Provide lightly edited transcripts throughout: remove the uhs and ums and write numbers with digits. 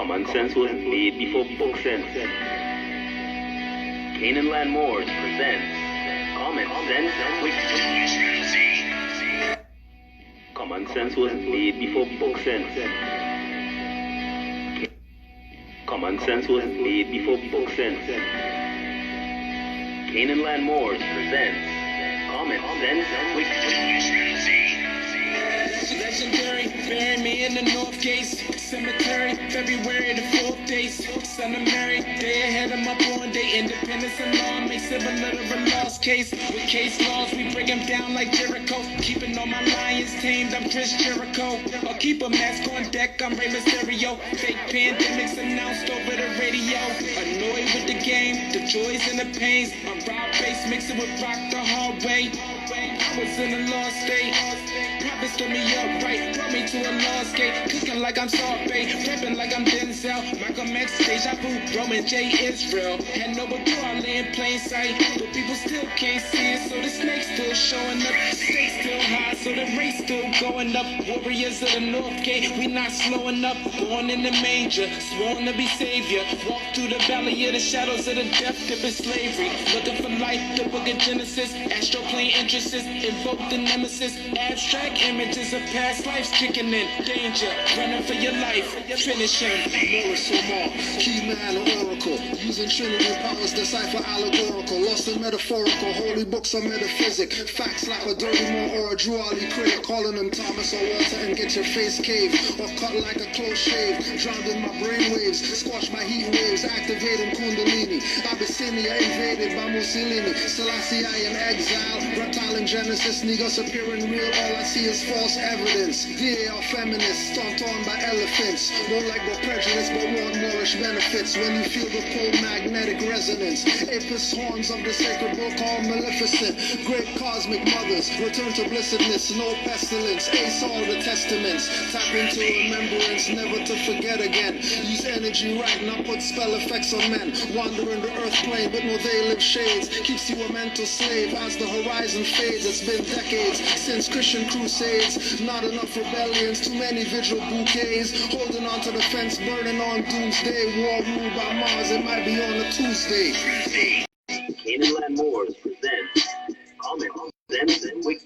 Common sense was made before book sense. Canaanland Moors presents Common Sense with Common sense was made before book sense. Common sense was made before book sense. Canaanland Moors presents Common Sense with Legendary, bury me in the North Gates Cemetery, February the 4th days. Son of Mary, day ahead of my born day. Independence and law makes it a little of a lost case. With case laws, we break them down like Jericho. Keeping all my lions tamed, I'm Chris Jericho. I'll keep a mask on deck, I'm Rey Mysterio. Fake pandemics announced over the radio. Annoyed with the game, the joys and the pains. I'm raw bass, mix it with rock the hard way. I was in a lost state. Prophets stood me up right, brought me to a lost gate. Cooking like I'm Salt Bay, rapping like I'm Denzel. Malcolm X, Deja Vu, Roman J. Israel. Had no before I lay in plain sight, but people still can't see it, so the snake's still showing up. Stakes still high, so the race still going up. Warriors of the North Gate, we not slowing up. Born in the manger, sworn to be savior. Walk through the valley of the shadows of the death dip in slavery. Looking for life, the book of Genesis. Astroplane entrances, invoke the nemesis. Abstract images of past lives kicking in. Danger, running for your life. Finish him. Moorish Omar, key man or oracle. Using Trinity powers, decipher allegorical. Lost in metaphorical, holy books are metaphysic. Facts like a dirty Moor or a Drew Ali critic. Calling them Thomas or Walter and get your face caved. Or cut like a close shave. Drowned in my brainwaves, squash my heat waves. Activating Kundalini. Abyssinia invaded by Mussolini. Selassie I in exile. Reptile in Genesis, niggas appearing real. All I see is false evidence. They are feminists, stomped on by elephants. Won't like no prejudice, but want Moorish benefits. When you feel the cold magnetic resonance. Apis horns of the sacred book all maleficent. Great cosmic mothers, return to blessedness, no pestilence. Ace all the testaments. Tap into remembrance, never to forget again. Use energy right, now put spell effects on men. Wandering the earth plane, but no they live shades. Keeps you a mental slave as the horizon fades. It's been decades since Christian crusades. Not enough rebellions, too many vigil bouquets. Holding on to the fence, burning on doomsday. War ruled by Mars, it might be on a Tuesday. Canaanland Moors presents Common Sense with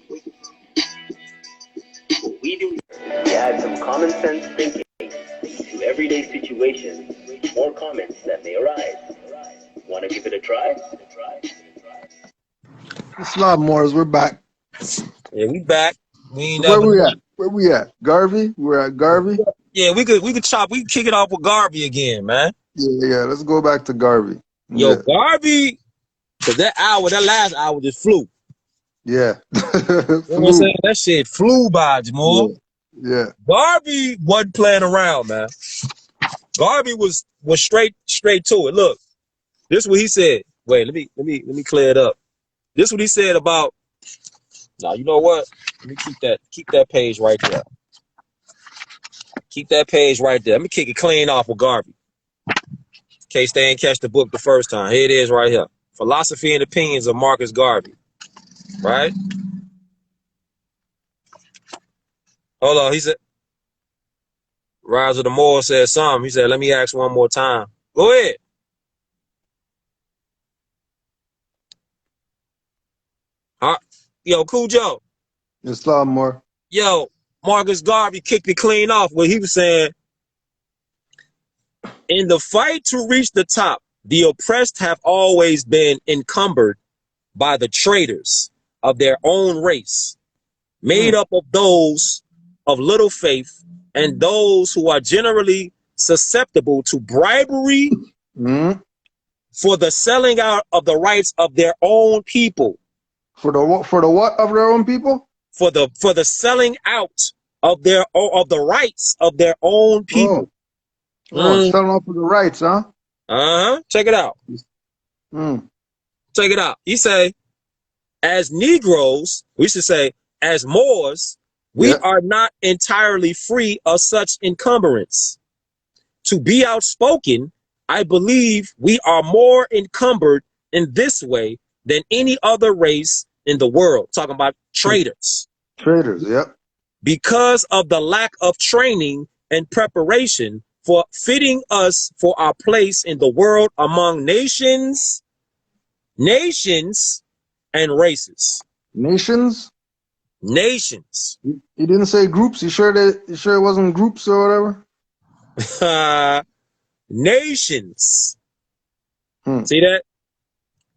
what we do. We add some common sense thinking to everyday situations, or comments that may arise. Want to give it a try? Islam Moors, we're back. Yeah, we back. We ain't Where we at? Where we at? Garvey? We're at Garvey? Yeah, we could kick it off with Garvey again, man. Yeah, let's go back to Garvey. Yo, Yeah. Garvey, cause that last hour just flew. Yeah. You know what I'm saying? That shit flew by, Jamal. Yeah. Garvey wasn't playing around, man. Garvey was straight to it. Look, this is what he said. Wait, let me clear it up. This is what he said about. Now, you know what? Let me keep that page right there. Keep that page right there. Let me kick it clean off with Garvey. In case they ain't catch the book the first time. Here it is right here. Philosophy and Opinions of Marcus Garvey. Right? Hold on. He said, Rise of the Moor said something. He said, let me ask one more time. Go ahead. Yo, Cool Joe. Islam Moor. Yo, Marcus Garvey kicked it clean off where he was saying, in the fight to reach the top, the oppressed have always been encumbered by the traitors of their own race, made up of those of little faith and those who are generally susceptible to bribery for the selling out of the rights of their own people. For the what of their own people? For the selling out of the rights of their own people. Selling out for the rights, huh? Check it out. Check it out. He say, as Negroes, we should say, as Moors, we are not entirely free of such encumbrance. To be outspoken, I believe we are more encumbered in this way than any other race in the world. Talking about traitors. Traitors, yep. Because of the lack of training and preparation for fitting us for our place in the world among nations and races. Nations? Nations. He didn't say groups. You sure it wasn't groups or whatever? Nations. See that?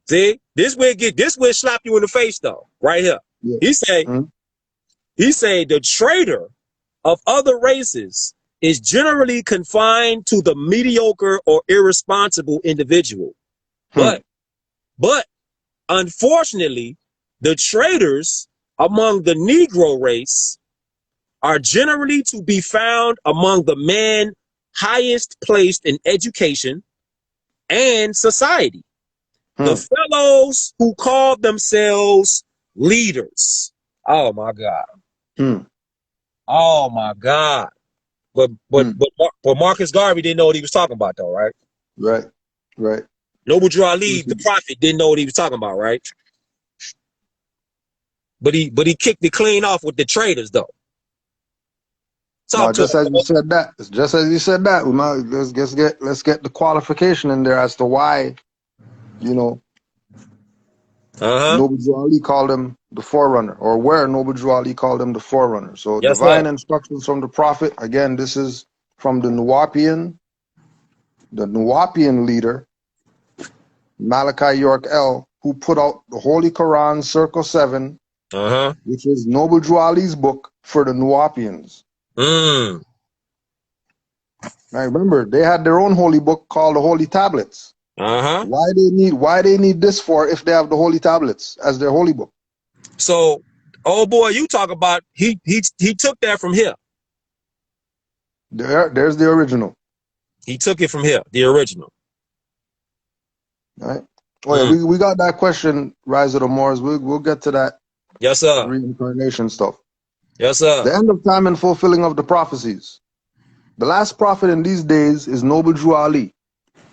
See? This will slap you in the face though, right here. Yeah. He say the traitor of other races is generally confined to the mediocre or irresponsible individual. But unfortunately, the traitors among the Negro race are generally to be found among the men highest placed in education and society. The fellows who call themselves leaders. Oh my God. Oh my God. But Marcus Garvey didn't know what he was talking about though, right? Right. Noble Drew Ali, the prophet, didn't know what he was talking about, right? But he kicked it clean off with the traitors though. Just as you said that, we might, let's get the qualification in there as to why, Noble Drew Ali called him the forerunner, or where Noble Drew Ali called him the forerunner. So divine instructions from the prophet. Again, this is from the Nuwapian leader, Malachi York L, who put out the Holy Quran, Circle 7, which is Noble Drew Ali's book for the Nuwapians. Now remember, they had their own holy book called the Holy Tablets. Why they need this for if they have the Holy Tablets as their holy book? So, oh boy, you talk about he took that from here. There's the original. He took it from here, the original. All right. Oh yeah, we got that question, Rise of the Moors. We'll get to that. Yes, sir. Reincarnation stuff. Yes, sir. The end of time and fulfilling of the prophecies. The last prophet in these days is Noble Drew Ali,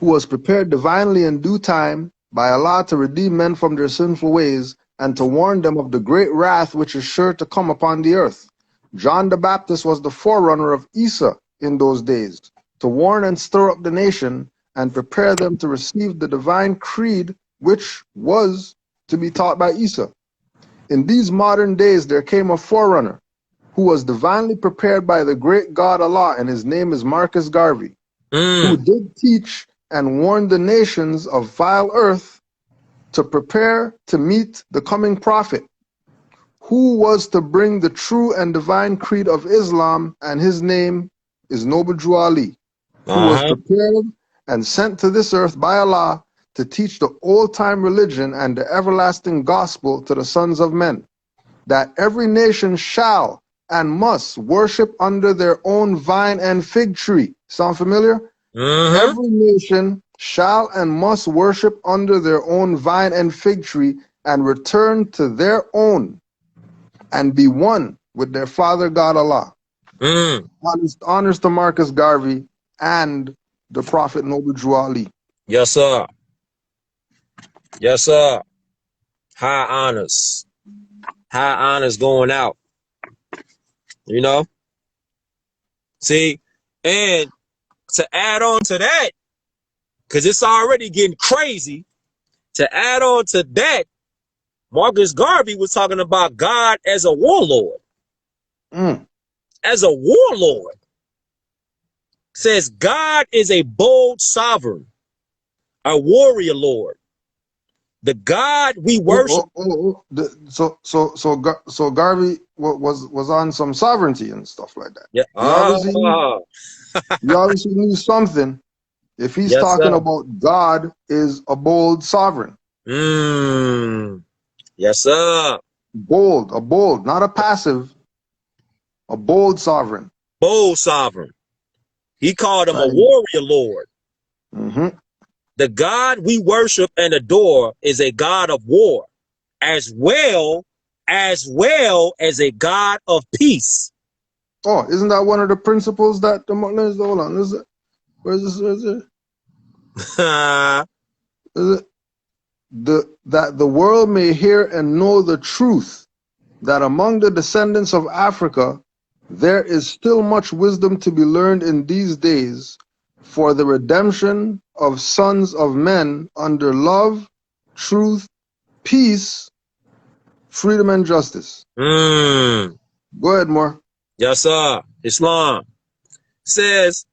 who was prepared divinely in due time by Allah to redeem men from their sinful ways and to warn them of the great wrath which is sure to come upon the earth. John the Baptist was the forerunner of Isa in those days, to warn and stir up the nation and prepare them to receive the divine creed which was to be taught by Isa. In these modern days there came a forerunner who was divinely prepared by the great God Allah, and his name is Marcus Garvey, who did teach and warn the nations of vile earth to prepare to meet the coming prophet, who was to bring the true and divine creed of Islam, and his name is Noble Drew Ali, who was prepared and sent to this earth by Allah to teach the old-time religion and the everlasting gospel to the sons of men, that every nation shall and must worship under their own vine and fig tree. Sound familiar? Every nation shall and must worship under their own vine and fig tree and return to their own and be one with their Father God Allah. Honors to Marcus Garvey and the Prophet Noble Drew Ali. Yes, sir. Yes, sir. High honors. High honors going out. You know? See, and to add on to that, because it's already getting crazy, to add on to that, Marcus Garvey was talking about God as a warlord. As a warlord. Says God is a bold sovereign, a warrior lord. The God we worship. So Garvey was on some sovereignty and stuff like that. Yeah. You obviously knew something if he's talking about God is a bold sovereign. Yes, sir. Bold, not a passive, a bold sovereign. Bold sovereign. He called him a warrior lord. The God we worship and adore is a God of war, as well as a God of peace. Oh, isn't that one of the principles that the Muslims, hold on, is it? Where is this? Is it? That the world may hear and know the truth, that among the descendants of Africa, There is still much wisdom to be learned in these days for the redemption of sons of men under love, truth, peace, freedom, and justice. Mm. Go ahead, more. Yes, sir. Islam says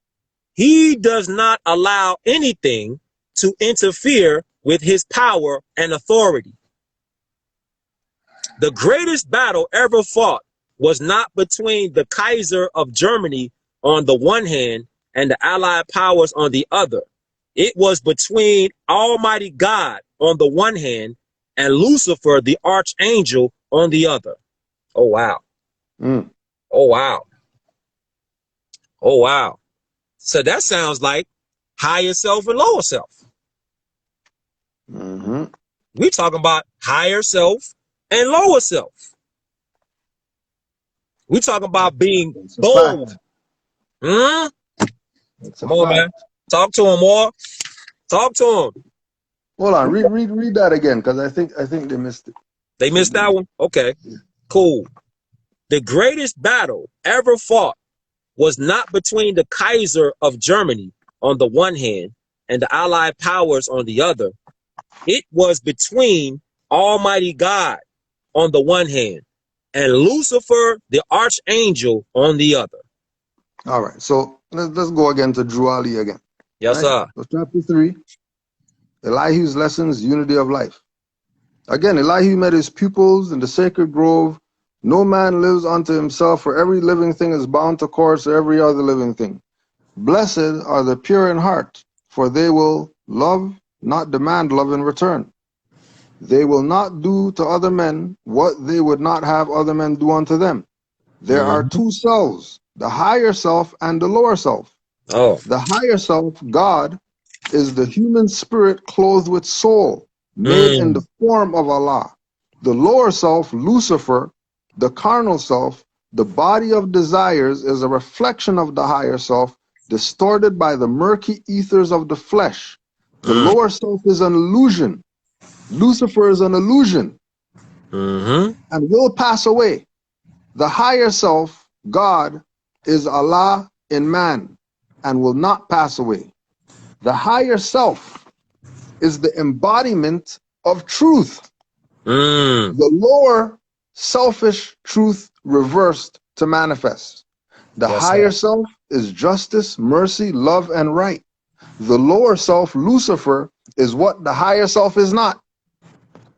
he does not allow anything to interfere with his power and authority. The greatest battle ever fought was not between the Kaiser of Germany on the one hand and the Allied powers on the other. It was between Almighty God on the one hand and Lucifer, the archangel, on the other. Oh, wow. Mm. Oh, wow. Oh, wow. So that sounds like higher self and lower self. Mm-hmm. We're talking about higher self and lower self. We're talking about being bold. Hmm? Come on, man. Talk to him more. Talk to him. Hold on. Read that again, because I think they missed it. They missed that one? Okay. Cool. The greatest battle ever fought was not between the Kaiser of Germany on the one hand and the Allied powers on the other. It was between Almighty God on the one hand and Lucifer, the archangel, on the other. All right. So let's go again to Drew Ali again. Yes, right? sir. So chapter 3, Elihu's lessons, unity of life. Again, Elihu met his pupils in the sacred grove. No man lives unto himself, for every living thing is bound to course every other living thing. Blessed are the pure in heart, for they will love, not demand love in return. They will not do to other men what they would not have other men do unto them. There are two selves, the higher self and the lower self. Oh. The higher self, God, is the human spirit clothed with soul, made in the form of Allah. The lower self, Lucifer, the carnal self, the body of desires, is a reflection of the higher self, distorted by the murky ethers of the flesh. The lower self is an illusion. Lucifer is an illusion and will pass away. The higher self, God, is Allah in man and will not pass away. The higher self is the embodiment of truth. The lower selfish truth reversed to manifest. The higher self is justice, mercy, love, and right. The lower self, Lucifer, is what the higher self is not.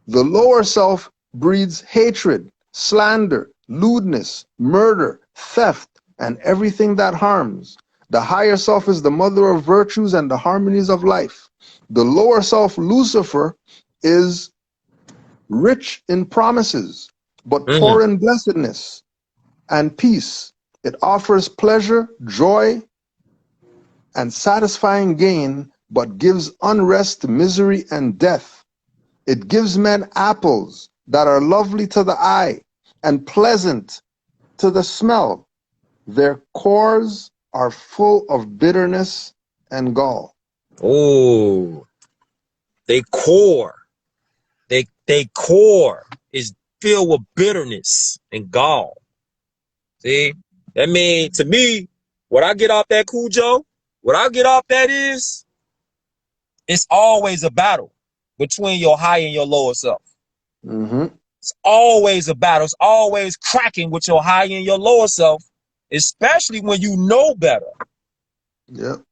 The lower self breeds hatred, slander, lewdness, murder, theft, and everything that harms. The higher self is the mother of virtues and the harmonies of life. The lower self, Lucifer, is rich in promises, but poor in blessedness and peace. It offers pleasure, joy, and satisfying gain, but gives unrest, misery, and death. It gives men apples that are lovely to the eye and pleasant to the smell. Their cores are full of bitterness and gall. Oh, they core is filled with bitterness and gall. See, that means to me, what I get off that Cujo, what I get off that is, it's always a battle between your higher and your lower self. It's always a battle. It's always cracking with your higher and your lower self, especially when you know better. Yep.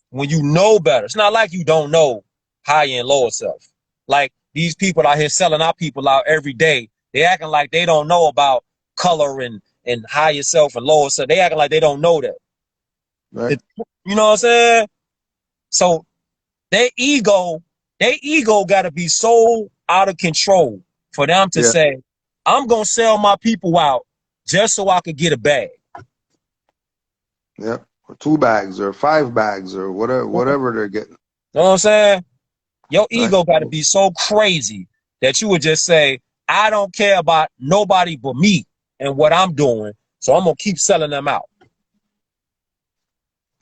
When you know better. It's not like you don't know higher and lower self. Like these people out here selling our people out every day. They acting like they don't know about color and higher self and lower self. They acting like they don't know that. Right. You know what I'm saying? So their ego got to be so out of control for them to say, I'm going to sell my people out just so I could get a bag. Yep. Or 2 bags or 5 bags or whatever they're getting. You know what I'm saying? Your ego got to be so crazy that you would just say, I don't care about nobody but me and what I'm doing, so I'm going to keep selling them out.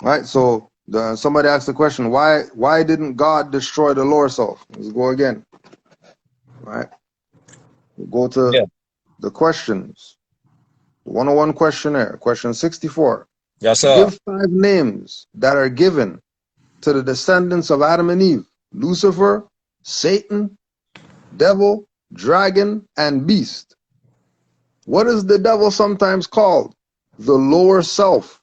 All right, so somebody asked the question, why didn't God destroy the lower self? Let's go again. All right. We'll go to the questions. 101 questionnaire, question 64. Yes, sir. Give 5 names that are given to the descendants of Adam and Eve: Lucifer, Satan, devil, dragon, and beast. What is the devil sometimes called? The lower self.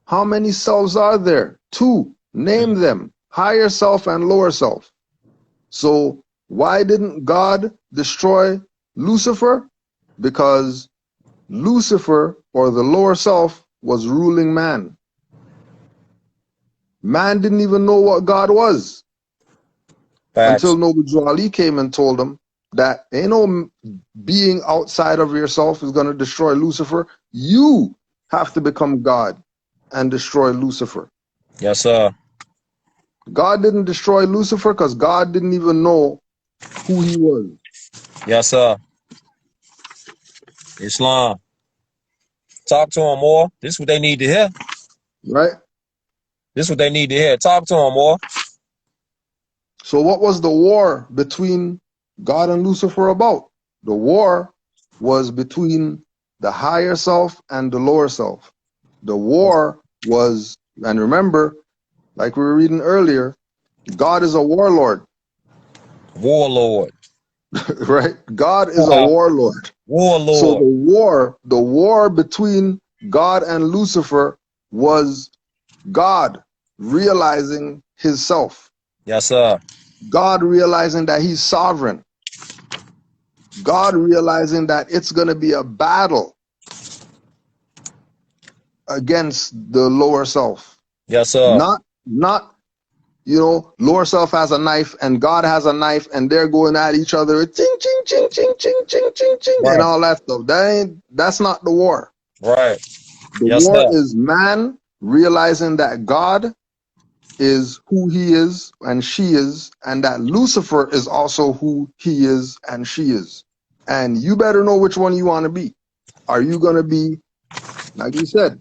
How many selves are there? 2. Name them: higher self and lower self. So why didn't God destroy Lucifer? Because Lucifer, or the lower self, was ruling man. Man didn't even know what God was. Facts. Until Noble Drew Ali came and told him that ain't no being outside of yourself is going to destroy Lucifer. You have to become God and destroy Lucifer. Yes, sir. God didn't destroy Lucifer because God didn't even know who he was. Yes, sir. Islam. Talk to them more. This is what they need to hear. Right? This is what they need to hear. Talk to them more. So what was the war between God and Lucifer about? The war was between the higher self and the lower self. The war was, and remember, like we were reading earlier, God is a warlord. Warlord. Right? God is a warlord. Warlord. So the war between God and Lucifer was God realizing his self. Yes, sir. God realizing that he's sovereign. God realizing that it's going to be a battle against the lower self. Yes, sir. Not, lower self has a knife and God has a knife and they're going at each other, ching, ching, ching, ching, ching, ching, ching, ching, Right. and all that stuff. That's not the war. Right. The Yes, war sir. is man realizing that God is who he is and she is, and that Lucifer is also who he is and she is. And you better know which one you want to be. Are you going to be, like you said,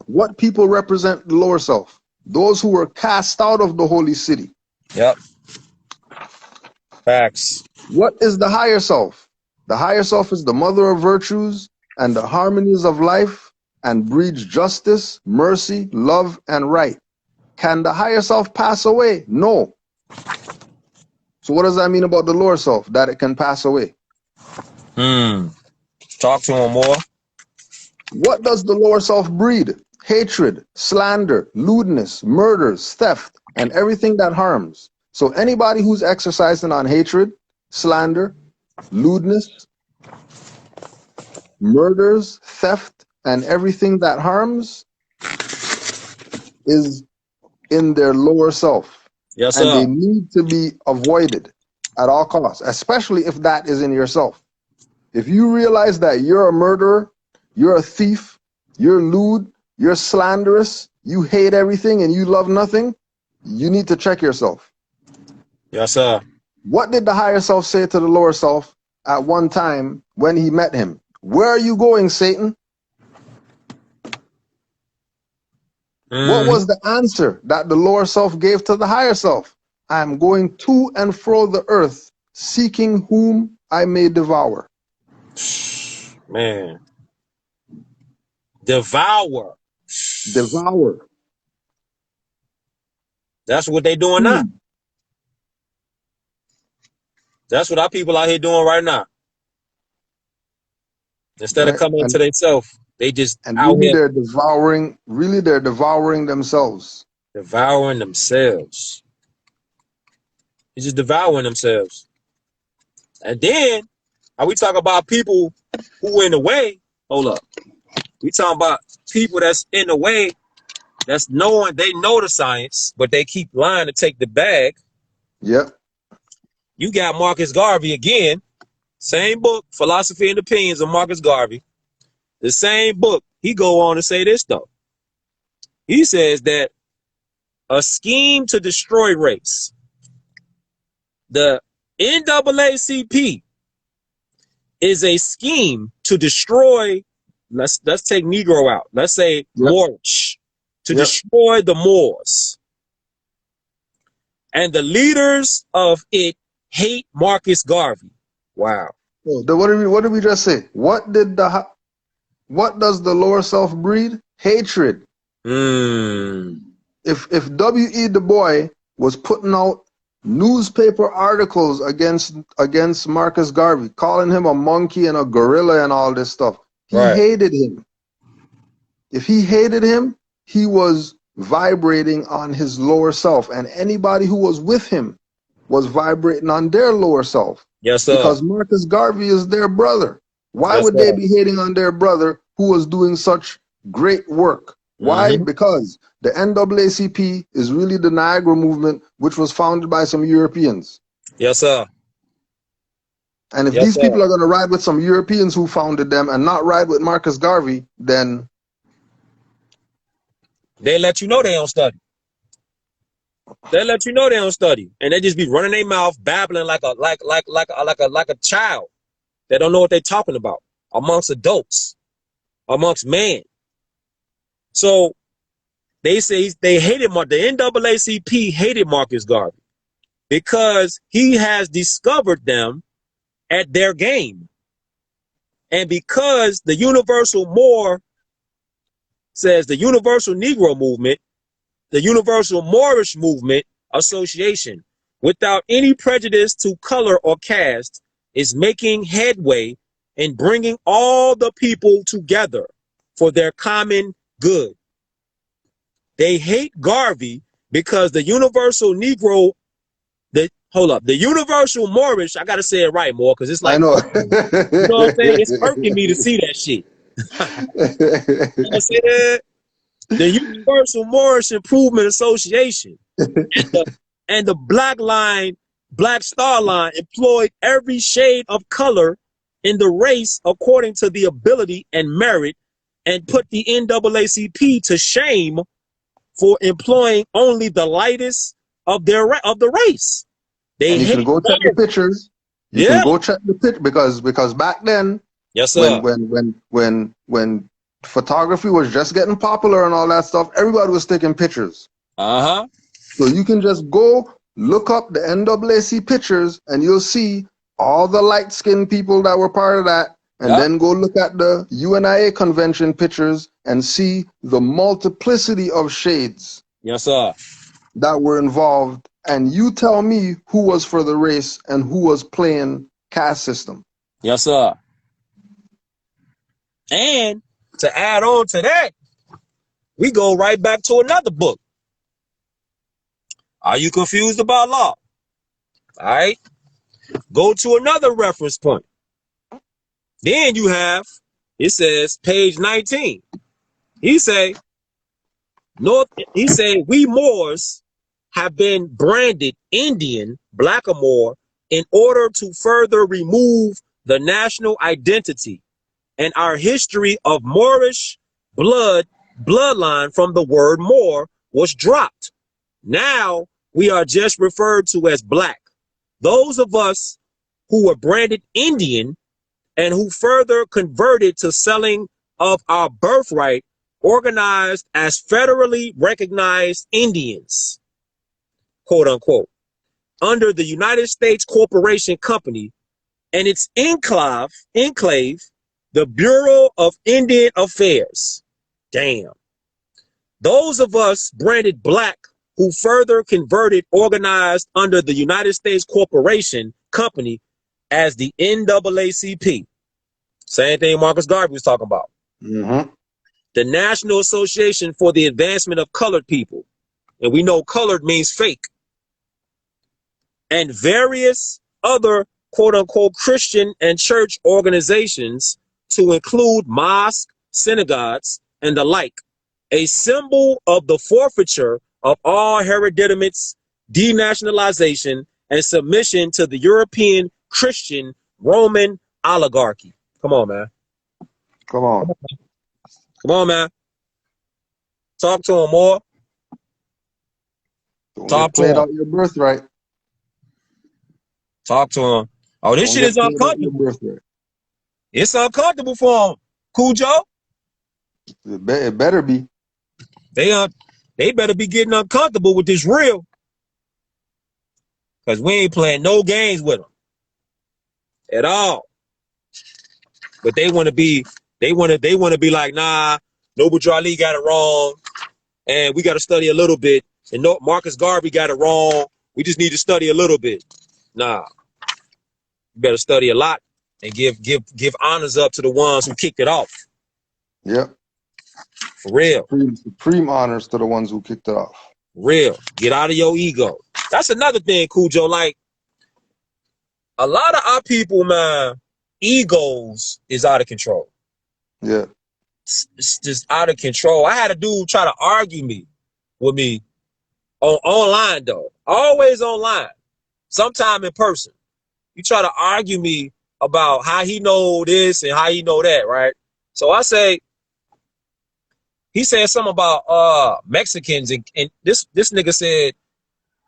what people represent the lower self? Those who were cast out of the holy city. Yep. Facts. What is the higher self? The higher self is the mother of virtues and the harmonies of life, and breeds justice, mercy, love, and right. Can the higher self pass away? No. So what does that mean about the lower self? That it can pass away. Talk to him more. What does the lower self breed? Hatred, slander, lewdness, murders, theft, and everything that harms. So anybody who's exercising on hatred, slander, lewdness, murders, theft, and everything that harms is in their lower self. Yes, and sir. they need to be avoided at all costs, especially if that is in yourself. If you realize that you're a murderer, you're a thief, you're lewd, you're slanderous, you hate everything and you love nothing, you need to check yourself. Yes, sir. What did the higher self say to the lower self at one time when he met him? Where are you going, Satan? What was the answer that the lower self gave to the higher self? I am going to and fro the earth, seeking whom I may devour. Man. Devour. Devour. That's what they doing now. That's what our people out here doing right now. Instead of coming into themselves, they just out really here they're devouring themselves. Devouring themselves. They're just devouring themselves. And then, are we talking about people who in the way? Hold up. We talking about people that's in the way, that's knowing, they know the science, but they keep lying to take the bag. Yep. You got Marcus Garvey again. Same book, Philosophy and Opinions of Marcus Garvey. The same book. He go on to say this though. He says that a scheme to destroy race. The NAACP is a scheme to destroy, let's take Negro out. Let's say Moorish, to destroy the Moors. And the leaders of it hate Marcus Garvey. Wow. What did we just say? What did the what does the lower self breed? Hatred. If W.E. Du Bois was putting out newspaper articles against Marcus Garvey, calling him a monkey and a gorilla and all this stuff, he hated him. If he hated him, he was vibrating on his lower self, and anybody who was with him was vibrating on their lower self. Yes, sir. Because Marcus Garvey is their brother. Why would they be hating on their brother who was doing such great work? Why? Because the NAACP is really the Niagara movement, which was founded by some Europeans. Yes, sir. And if these people are going to ride with some Europeans who founded them and not ride with Marcus Garvey, then they let you know they don't study. They let you know they don't study, and they just be running their mouth, babbling like a child. They don't know what they're talking about amongst adults, amongst men. So they say they hated the NAACP hated Marcus Garvey because he has discovered them at their game, and because the Universal Moor says the Universal Negro Movement, the Universal Moorish Movement Association, without any prejudice to color or caste, is making headway in bringing all the people together for their common good. They hate Garvey because the Universal Negro, the Universal Moorish, I gotta say it right more because it's like, I know. You know what I'm saying? It's irking me to see that shit. You know, say that? The Universal Moorish Improvement Association and the Black Star Line employed every shade of color in the race according to the ability and merit, and put the NAACP to shame for employing only the lightest of the race. And you can go check the pictures. You can go check the picture because back then, yes, sir, when photography was just getting popular and all that stuff, everybody was taking pictures. So you can just go look up the NAACP pictures and you'll see all the light-skinned people that were part of that, and then go look at the UNIA convention pictures and see the multiplicity of shades, yes, sir, that were involved. And you tell me who was for the race and who was playing caste system. Yes, sir. And to add on to that, we go right back to another book. Are you confused about law? All right. Go to another reference point. Then you have, it says, page 19. He say, we Moors have been branded Indian, blackamoor, in order to further remove the national identity and our history of Moorish bloodline from the word Moor was dropped. Now we are just referred to as black. Those of us who were branded Indian and who further converted to selling of our birthright organized as federally recognized Indians, quote unquote, under the United States Corporation Company and its enclave, the Bureau of Indian Affairs. Damn. Those of us branded black who further converted organized under the United States Corporation Company as the NAACP. Same thing Marcus Garvey was talking about. The National Association for the Advancement of Colored People. And we know colored means fake. And various other quote unquote Christian and church organizations, to include mosques, synagogues, and the like, a symbol of the forfeiture of all hereditaments, denationalization, and submission to the European Christian Roman oligarchy. Come on, man. Come on. Come on, man. Talk to him more. Talk to him. Out your birthright. Talk to him. Oh, this shit is uncomfortable. It's uncomfortable for him, Cujo. It better be. They better be getting uncomfortable with this real. Because we ain't playing no games with them. At all. But they want to be They want to be like, nah, Noble Drew Ali got it wrong, and we got to study a little bit. And no, Marcus Garvey got it wrong. We just need to study a little bit. Nah, you better study a lot and give honors up to the ones who kicked it off. Yep. For real. Supreme honors to the ones who kicked it off. Real. Get out of your ego. That's another thing, Cujo. Like, a lot of our people, man, egos is out of control. Yeah. It's just out of control. I had a dude try to argue with me online, though. Always online. Sometime in person. You try to argue me about how he know this and how he know that, right? So I say, he said something about Mexicans, and this nigga said,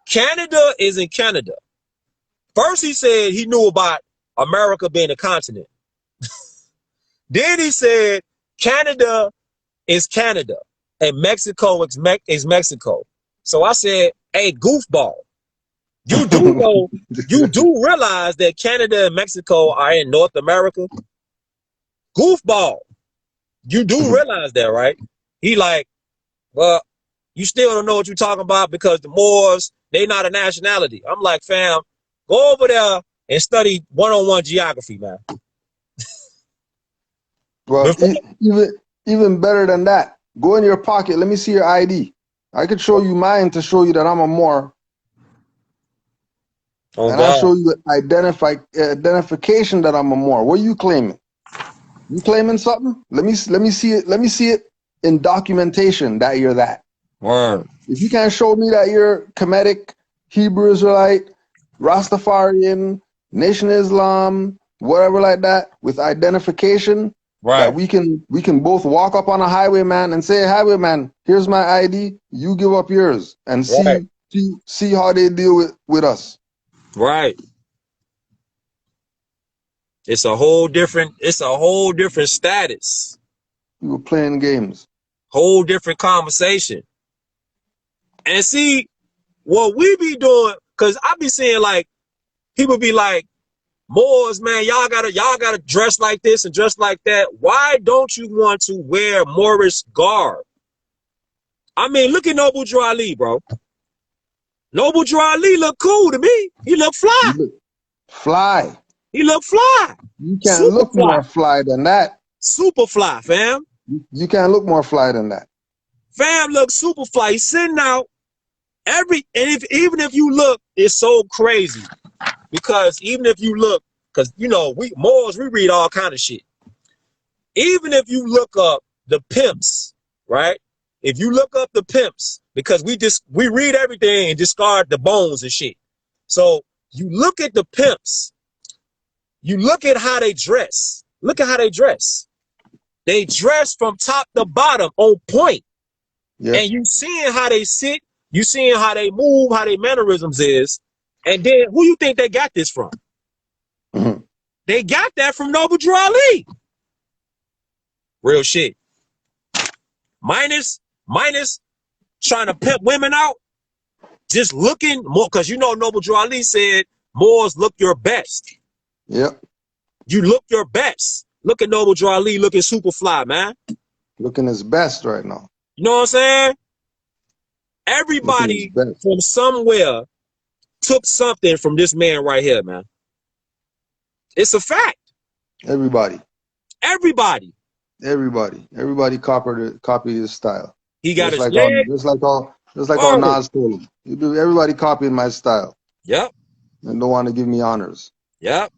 Canada is in Canada. First he said he knew about America being a continent. Then he said Canada is Canada and Mexico is Mexico. So I said, hey, goofball, you do know, you do realize that Canada and Mexico are in North America? Goofball, you do realize that, right? He like, well, you still don't know what you're talking about because the Moors, they not a nationality. I'm like, fam, go over there and study one-on-one geography, man. Well, even better than that, go in your pocket. Let me see your ID. I could show you mine to show you that I'm a Moor. Oh, and I'll show you identification that I'm a Moor. What are you claiming? You claiming something? Let me see it. Let me see it in documentation that you're that. Word. If you can't show me that you're Kemetic, Hebrew Israelite, Rastafarian, Nation Islam, whatever like that, with identification, right? That we can both walk up on a highwayman and say, highwayman, here's my ID. You give up yours, and see how they deal with us. Right. It's a whole different status. We were playing games. Whole different conversation. And see, what we be doing, because I be seeing like, people be like, Moors, man, y'all gotta dress like this and dress like that. Why don't you want to wear Moorish garb? I mean, look at Noble Drew Ali, bro. Noble Drew Ali look cool to me. He look fly. Fly. He look fly. You can't look more fly than that. Super fly, fam. You can't look more fly than that. Fam look super fly. He's sitting out even if you look, it's so crazy. Because even if you look, because you know, we Moors, we read all kind of shit. Even if you look up the pimps, right? If you look up the pimps, because we read everything and discard the bones and shit. So you look at the pimps, you look at how they dress. Look at how they dress. They dress from top to bottom on point. Yeah. And you seeing how they sit, you seeing how they move, how their mannerisms is. And then who you think they got this from? Mm-hmm. They got that from Noble Drew Ali. Real shit. Minus trying to pimp women out. Just looking more, because you know Noble Drew Ali said, Moors look your best. Yep. You look your best. Look at Noble Drew Ali looking super fly, man. Looking his best right now. You know what I'm saying? Everybody from somewhere took something from this man right here, man. It's a fact. Everybody copied his style. He got his leg. Just like all Nas told him. Everybody copied my style. Yep. And don't want to give me honors. Yep.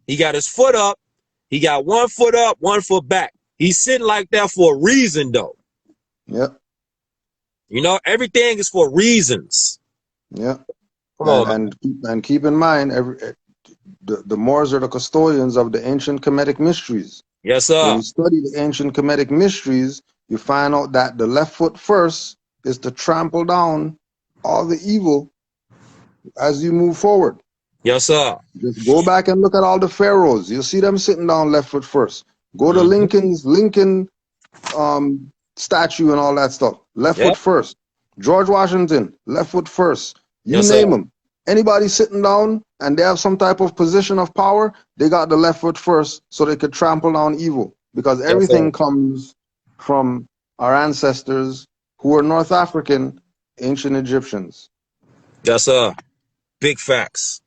He got his foot up. He got 1 foot up, 1 foot back. He's sitting like that for a reason, though. Yep. You know, everything is for reasons. Yep. Come on, and keep in mind, the Moors are the custodians of the ancient Kemetic mysteries. Yes, sir. When you study the ancient Kemetic mysteries, you find out that the left foot first is to trample down all the evil as you move forward. Yes, sir. Just go back and look at all the pharaohs. You'll see them sitting down left foot first. Go to Lincoln statue and all that stuff. Left foot first. George Washington, left foot first. You name them. Anybody sitting down and they have some type of position of power, they got the left foot first so they could trample down evil. because everything comes from our ancestors who were North African, ancient Egyptians. Yes, sir. Big facts.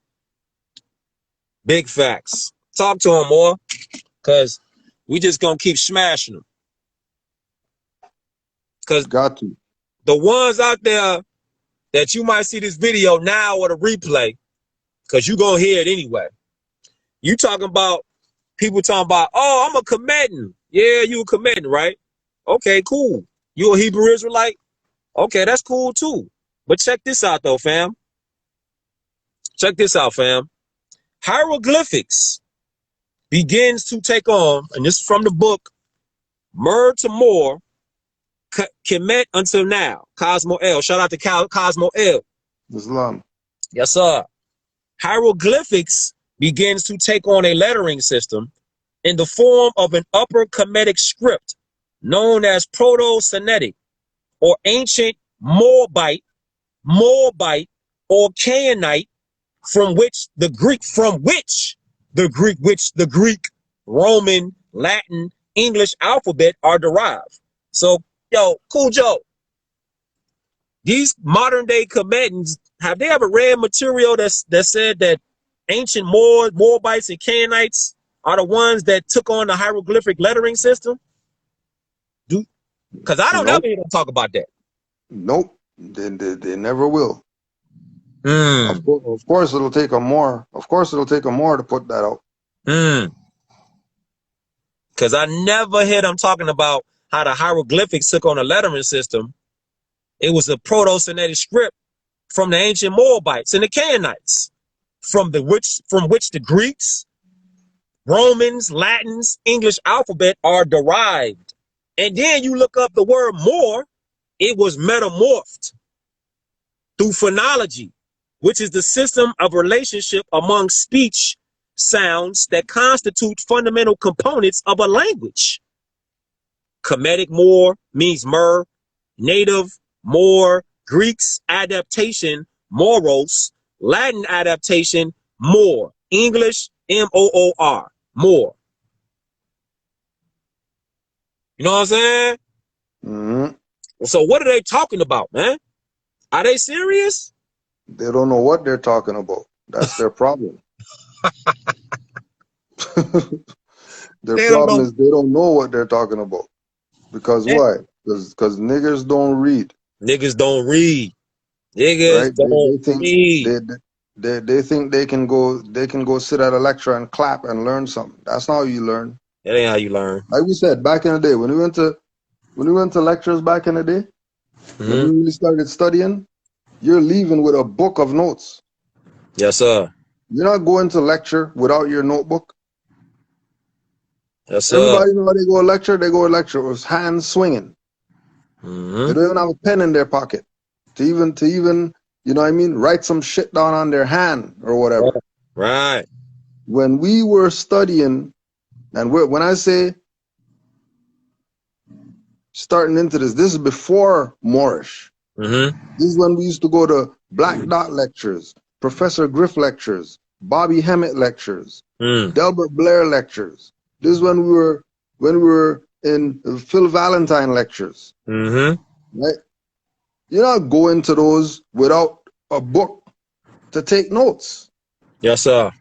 Big facts. Talk to him more, because we just going to keep smashing them. Because got to. The ones out there that you might see this video now or the replay, because you're going to hear it anyway. You talking about people talking about, oh, I'm a committing. Yeah, you a committing, right? Okay, cool. You a Hebrew Israelite? Okay, that's cool too. But check this out though, fam. Check this out, fam. Hieroglyphics begins to take on, and this is from the book, Mer to More, Kemet until now. Cosmo L. Shout out to Cosmo L. Islam. Yes, sir. Hieroglyphics begins to take on a lettering system in the form of an upper Kemetic script known as Proto-Semitic or ancient Moabite, or Canaanite, from which the Greek, Roman, Latin, English alphabet are derived. So, yo, Cool Joe, these modern day Comedians, have they ever read material that said that ancient Moabites and Canaanites are the ones that took on the hieroglyphic lettering system? Because I don't ever hear them talk about that. Nope, they never will. Mm. Of course, it'll take them more. Of course, it'll take them more to put that out. Because I never hear them talking about how the hieroglyphics took on a lettering system. It was a Proto-Semitic script from the ancient Moabites and the Canaanites, from which the Greeks, Romans, Latins, English alphabet are derived. And then you look up the word more, it was metamorphed through phonology, which is the system of relationship among speech sounds that constitute fundamental components of a language. Kemetic more means mer, native more, Greek's adaptation moros, Latin adaptation more, English M-O-O-R, more. You know what I'm saying? Mm-hmm. So what are they talking about, man? Are they serious? They don't know what they're talking about. That's their problem. Their problem is they don't know what they're talking about. Because why? Because niggers don't read. Niggas don't read. Niggas don't read. They think they can go sit at a lecture and clap and learn something. That's not how you learn. That ain't how you learn. Like we said back in the day, when we went to lectures back in the day, when we really started studying, you're leaving with a book of notes. Yes, sir. You're not going to lecture without your notebook. Yes, sir. Everybody know how they go to lecture with hands swinging. They don't even have a pen in their pocket to even you know what I mean, write some shit down on their hand or whatever. Right. When we were studying, and when I say starting into this is before Moorish. This is when we used to go to Black Dot lectures, Professor Griff lectures, Bobby Hemmett lectures, Delbert Blair lectures. This is when we were in Phil Valentine lectures. Right? You're not going to those without a book to take notes. Yes, sir.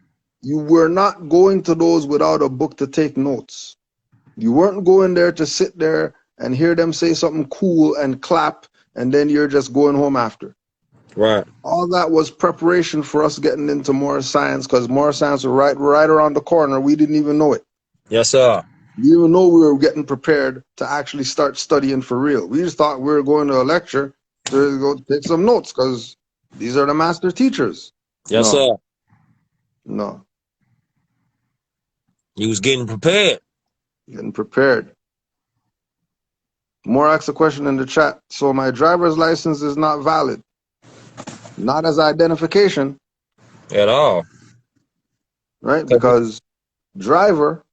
You were not going to those without a book to take notes. You weren't going there to sit there and hear them say something cool and clap, and then you're just going home after. Right. All that was preparation for us getting into Moorish science, because Moorish science was right around the corner. We didn't even know it. Yes, sir. We didn't even know we were getting prepared to actually start studying for real. We just thought we were going to a lecture to go take some notes, because these are the master teachers. Yes, sir. No. You was getting prepared. Getting prepared. More asks a question in the chat. So my driver's license is not valid. Not as identification. At all. Right? Because driver,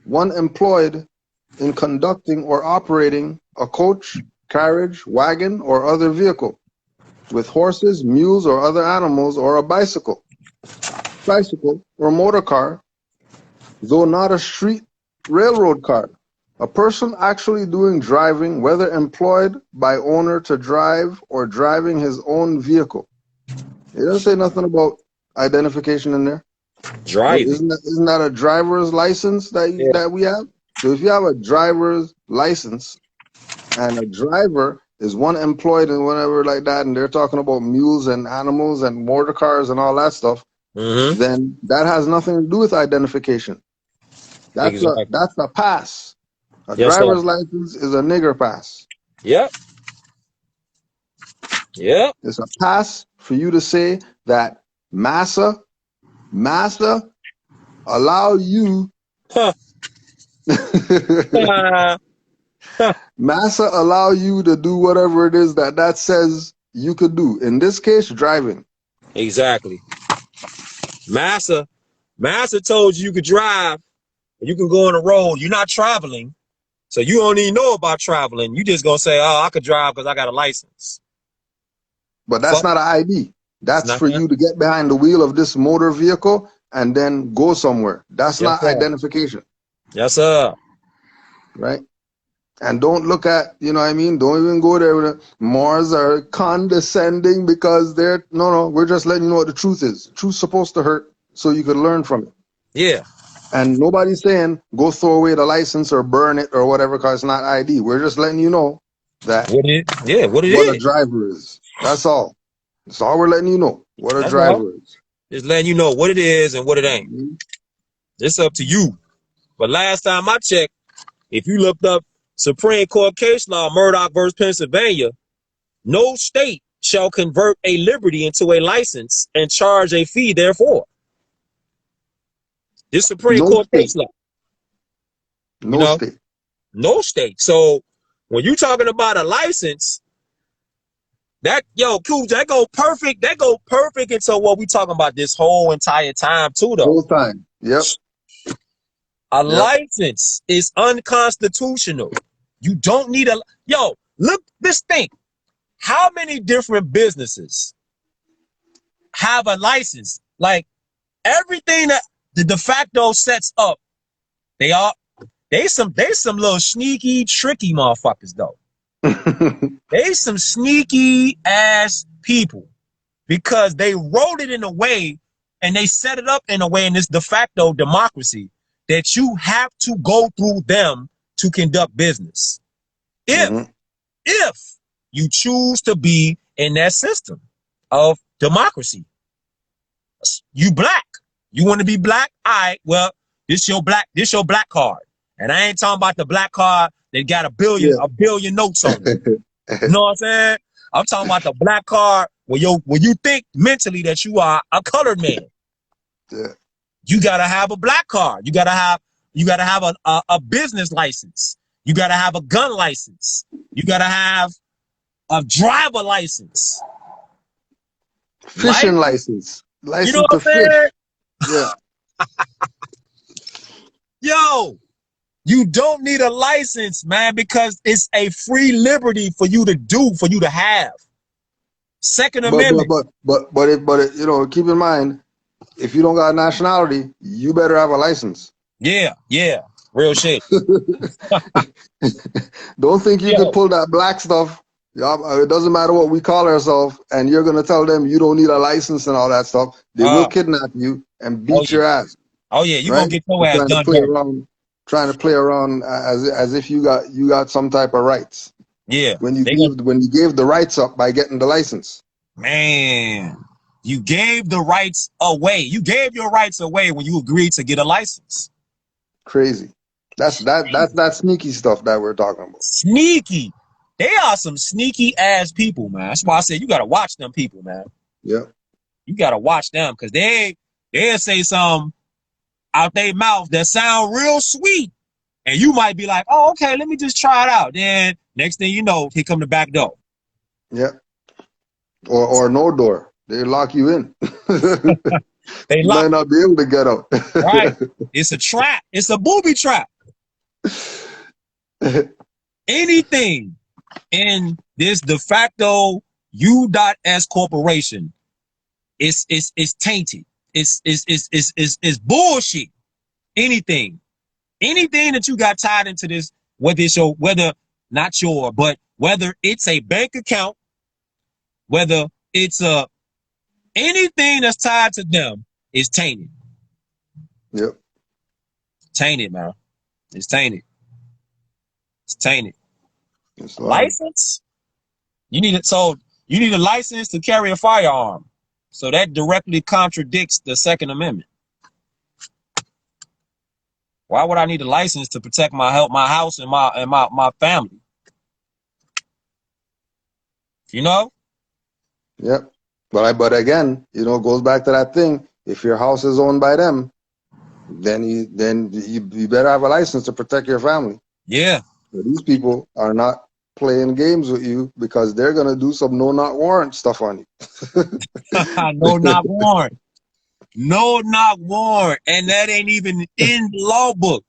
one employed in conducting or operating a coach, carriage, wagon, or other vehicle with horses, mules, or other animals, or a bicycle or motor car, though not a street railroad card. A person actually doing driving, whether employed by owner to drive or driving his own vehicle. It doesn't say nothing about identification in there. Driving. Isn't that a driver's license that we have? So if you have a driver's license and a driver is one employed and whatever like that, and they're talking about mules and animals and motor cars and all that stuff, then that has nothing to do with identification. That's a pass. A driver's license is a nigger pass. Yep. Yep. It's a pass for you to say that massa allow you massa allow you to do whatever it is that says you could do. In this case, driving. Exactly. Massa told you could drive, you can go on the road. You're not traveling, so you don't even know about traveling. You just gonna say, "Oh, I could drive because I got a license." But that's not an ID. That's for you to get behind the wheel of this motor vehicle and then go somewhere. That's not identification. Yes, sir. Right? And don't look at, you know what I mean? Don't even go there with Moors are condescending because they're, no, we're just letting you know what the truth is. The truth's supposed to hurt so you could learn from it. Yeah. And nobody's saying go throw away the license or burn it or whatever because it's not ID. We're just letting you know that what a driver is. That's all. That's all we're letting you know. What a driver is. Just letting you know what it is and what it ain't. It's up to you. But last time I checked, if you looked up Supreme Court case law, Murdoch versus Pennsylvania, no state shall convert a liberty into a license and charge a fee therefore. This Supreme Court case law. No state. So when you're talking about a license, that go perfect. That go perfect into what we talking about this whole entire time too, though. Whole time. Yep. A license is unconstitutional. You don't need a look this thing. How many different businesses have a license? Like everything that the de facto sets up, they some little sneaky, tricky motherfuckers though. They some sneaky ass people because they wrote it in a way and they set it up in a way in this de facto democracy that you have to go through them to conduct business. If you choose to be in that system of democracy, you black. You want to be black? All right, well, this your black card. And I ain't talking about the black card that got a billion notes on it. You know what I'm saying? I'm talking about the black card where you think mentally that you are a colored man. Yeah. You gotta have a black card. You gotta have a business license. You gotta have a gun license. You gotta have a driver license. Fishing license. License, you know what I'm saying? Yeah. Yo, you don't need a license, man, because it's a free liberty for you to have. Second Amendment. But you know, keep in mind, if you don't got a nationality, you better have a license. Yeah, real shit. Don't think you can pull that black stuff. It doesn't matter what we call ourselves, and you're gonna tell them you don't need a license and all that stuff. They will kidnap you and beat your ass. Oh yeah, you gonna get your ass done. Trying to play around as if you got some type of rights. Yeah. When you gave the rights up by getting the license. Man, you gave the rights away. You gave your rights away when you agreed to get a license. Crazy. That's that sneaky stuff that we're talking about. Sneaky. They are some sneaky ass people, man. That's why I said you gotta watch them people, man. Yeah. You gotta watch them because they'll say something out their mouth that sound real sweet. And you might be like, oh, okay, let me just try it out. Then next thing you know, here come the back door. Yeah. Or no door. They lock you in. They might not be able to get out. Right. It's a trap. It's a booby trap. Anything in this de facto U.S. corporation is tainted. It's bullshit. Anything. anything that you got tied into this, whether it's your, but whether it's a bank account, whether it's anything that's tied to them is tainted. Yep. Tainted, man. It's tainted. It's tainted. It's license? You need it. So you need a license to carry a firearm. So that directly contradicts the Second Amendment. Why would I need a license to protect my health, my house, and my family? You know? Yep. But again, you know, it goes back to that thing. If your house is owned by them, then you better have a license to protect your family. Yeah. But these people are not playing games with you because they're gonna do some no not warrant stuff on you. No not warrant. No not warrant. And that ain't even in the law book.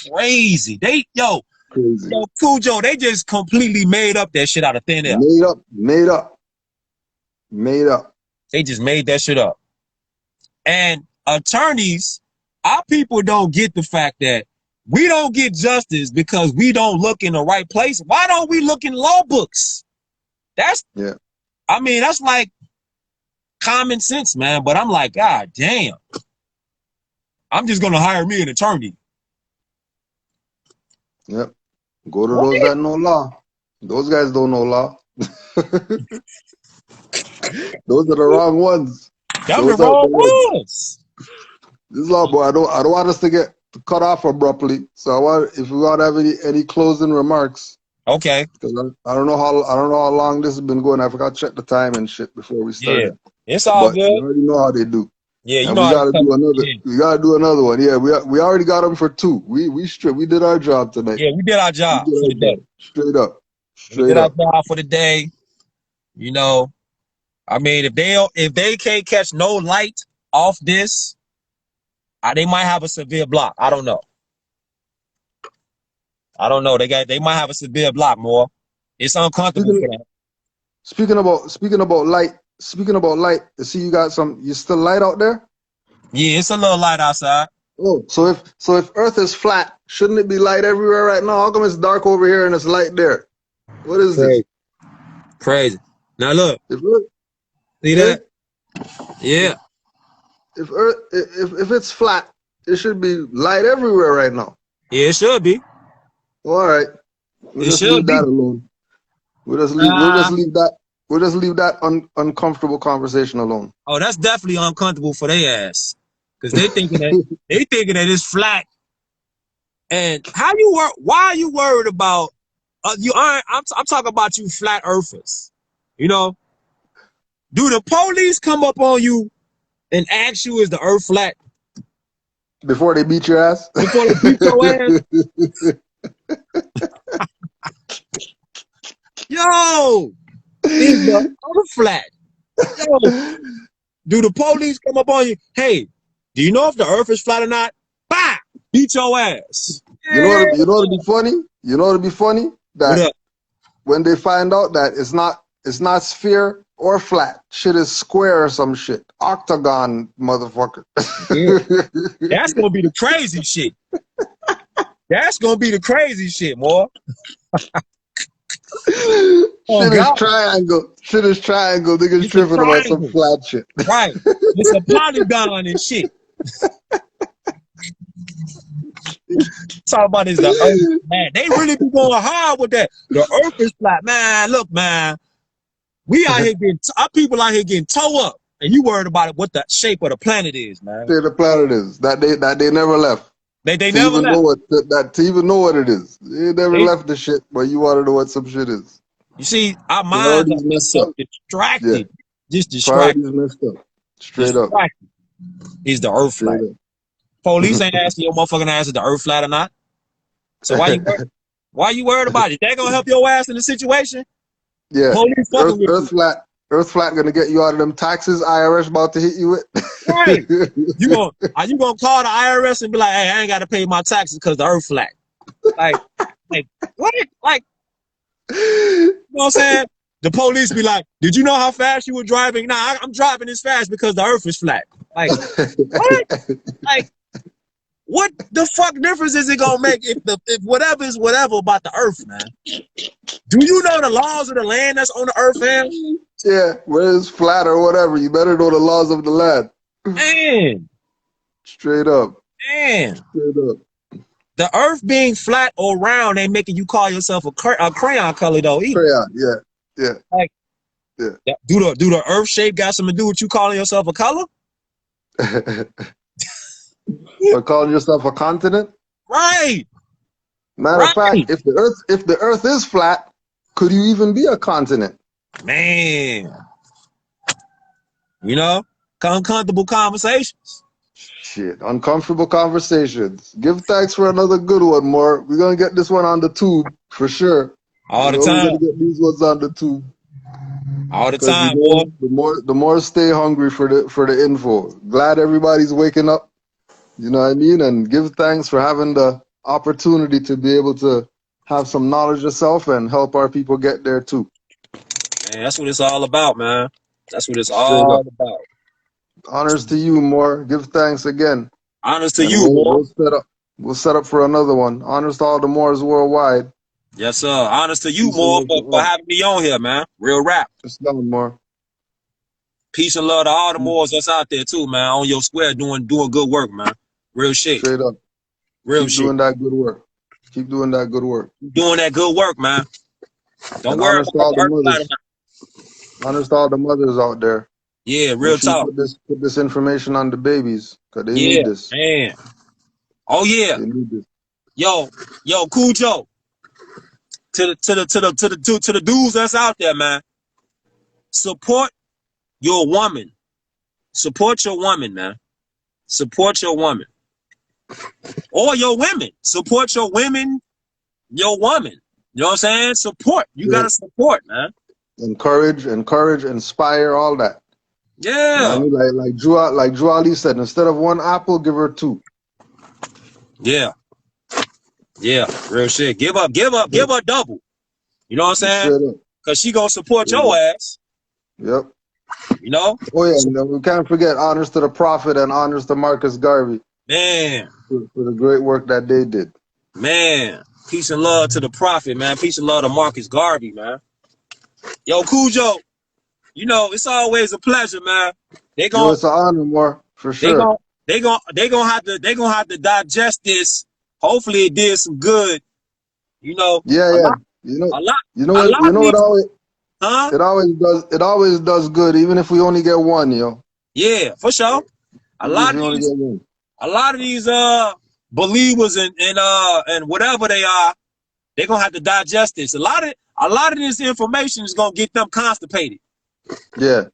Crazy. Yo, Cujo, they just completely made up that shit out of thin air. Made up. They just made that shit up. And attorneys, our people don't get the fact that we don't get justice because we don't look in the right place. Why don't we look in law books? That's like common sense, man. But I'm like, God damn. I'm just gonna hire me an attorney. Yep. Go to those that know law. Those guys don't know law. Those are the wrong ones. Them the wrong ones. This law, boy, I don't want us to get cut off abruptly. So if we want to have any closing remarks. Okay. Because I don't know how long this has been going. I forgot to check the time and shit before we started. Yeah, it's all good. You already know how they do. Yeah, you and know we gotta do another. We gotta do another one. Yeah, we already got them for 2. We did our job tonight. Yeah, we did our job for the day. Straight up. We did our job for the day. You know, I mean, if they can't catch no light off this, they might have a severe block. I don't know. They might have a severe block. More. It's uncomfortable for them. Speaking about light. See, you still light out there? Yeah, it's a little light outside. Oh, so if Earth is flat, shouldn't it be light everywhere right now? How come it's dark over here and it's light there? What is this? Crazy. Now look. See that? Yeah. If it's flat, it should be light everywhere right now. Yeah, it should be. All right. We'll just leave that alone. We'll just leave that uncomfortable conversation alone. Oh, that's definitely uncomfortable for their ass. Because they thinking that it's flat. And why are you worried about I'm talking about you flat earthers. You know? Do the police come up on you and ask you, is the earth flat? Before they beat your ass? Before they beat your ass? Yo! Is the earth flat? Yo! Do the police come up on you? Hey, do you know if the earth is flat or not? Bah! Beat your ass. You know what'd be funny? You know what'd be funny? That when they find out that it's not sphere or flat, shit is square or some shit. Octagon, motherfucker. Yeah. That's gonna be the crazy shit. That's gonna be the crazy shit, more. Shit is triangle. Niggas tripping about some flat shit. Right. It's a polygon and shit. Talk about is the earth, man. They really be going hard with that. The earth is flat, man. Look, man. We out here our people out here getting toe up, and you worried about what the shape of the planet is, man. The planet is that they never left. They never left. To even know what it is. They never left the shit, but you want to know what some shit is. You see, our minds are messed up, distracted. Yeah. Just distracted. Messed up. Straight up. Is the earth flat? Police ain't asking your motherfucking ass if the earth flat or not. So why you worried about it? They gonna help your ass in the situation? Yeah. Earth flat gonna get you out of them taxes IRS about to hit you with. Right. Are you gonna call the IRS and be like, hey, I ain't gotta pay my taxes because the earth flat? Like what? Like, you know what I'm saying? The police be like, did you know how fast you were driving? Nah, I'm driving this fast because the earth is flat. Like, what? Like, What the fuck difference is it gonna make if whatever is whatever about the earth, man? Do you know the laws of the land that's on the earth, man? Yeah, whether it's flat or whatever, you better know the laws of the land. Man. Straight up. Man. Straight up. The earth being flat or round ain't making you call yourself a crayon color though either. Crayon, yeah. Yeah. Like, yeah. Do the earth shape got something to do with you calling yourself a color? Or calling yourself a continent? Right. Matter of fact, if the earth is flat, could you even be a continent? Man. You know, uncomfortable conversations. Shit, uncomfortable conversations. Give thanks for another good one, more. We're gonna get this one on the tube for sure. All the time. We're gonna get these ones on the tube. All the time, boy. The more stay hungry for the info. Glad everybody's waking up. You know what I mean? And give thanks for having the opportunity to be able to have some knowledge yourself and help our people get there too. Man, that's what it's all about, man. That's what it's all about. Honors to you, more. Give thanks again. Honors to you, more. We'll set up for another one. Honors to all the Moors worldwide. Yes, sir. Honors to you, more, for having me on here, man. Real rap. It's nothing more. Peace and love to all the Moors that's out there too, man. On your square doing good work, man. Real shit. Straight up. Real Keep shit. doing that good work. Keep doing that good work. Doing that good work, man. Don't worry about the mothers. Honors to all the mothers out there. Yeah, real talk. Put this information on the babies, cause they need this. Man. Oh yeah. They need this. Yo, Cool Joe. To the dudes that's out there, man. Support your woman. Support your woman, man. Support your woman. Or your women. Support your women, your woman. You know what I'm saying? Support. You gotta support, man. Encourage, inspire, all that. Yeah. You know what I mean? Like Drew Ali said, instead of one apple, give her two. Yeah. Yeah, real shit. Give her double. You know what I'm saying? Because she gonna support your ass. Yep. You know? Oh yeah, and we can't forget honors to the Prophet and honors to Marcus Garvey. Man. For the great work that they did. Man. Peace and love to the Prophet, man. Peace and love to Marcus Garvey, man. Yo, Cujo, you know, it's always a pleasure, man. It's an honor, more, for sure. They gonna have to digest this. Hopefully it did some good. You know. Yeah. It always does good, even if we only get one, yo. Yeah, for sure. A lot of these believers and whatever they are, they're gonna have to digest this. A lot of this information is gonna get them constipated. Yeah.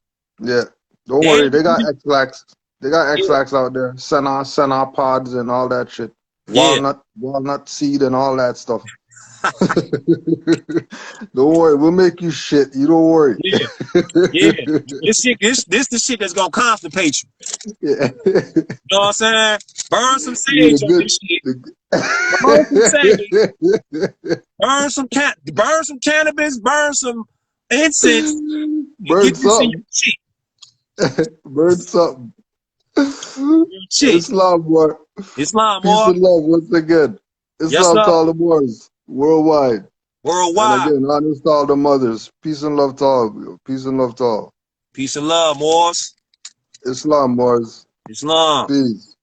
Don't worry, they got X-Lax. They got X-Lax out there. Senna pods and all that shit. Walnut seed and all that stuff. Don't worry, we'll make you shit. You don't worry. Yeah. This the shit that's gonna constipate you. Yeah. You know what I'm saying? Burn some sage on this shit. Burn some sage. Burn some cannabis. Burn some incense. Burn something. Burn something. Islam, boy. Islam, boy. Peace and love once again. Islam to all the Moors. Worldwide. And again, honors to all the mothers. Peace and love to all. Peace and love to all. Peace and love, Moors. Islam, Moors. Islam. Peace.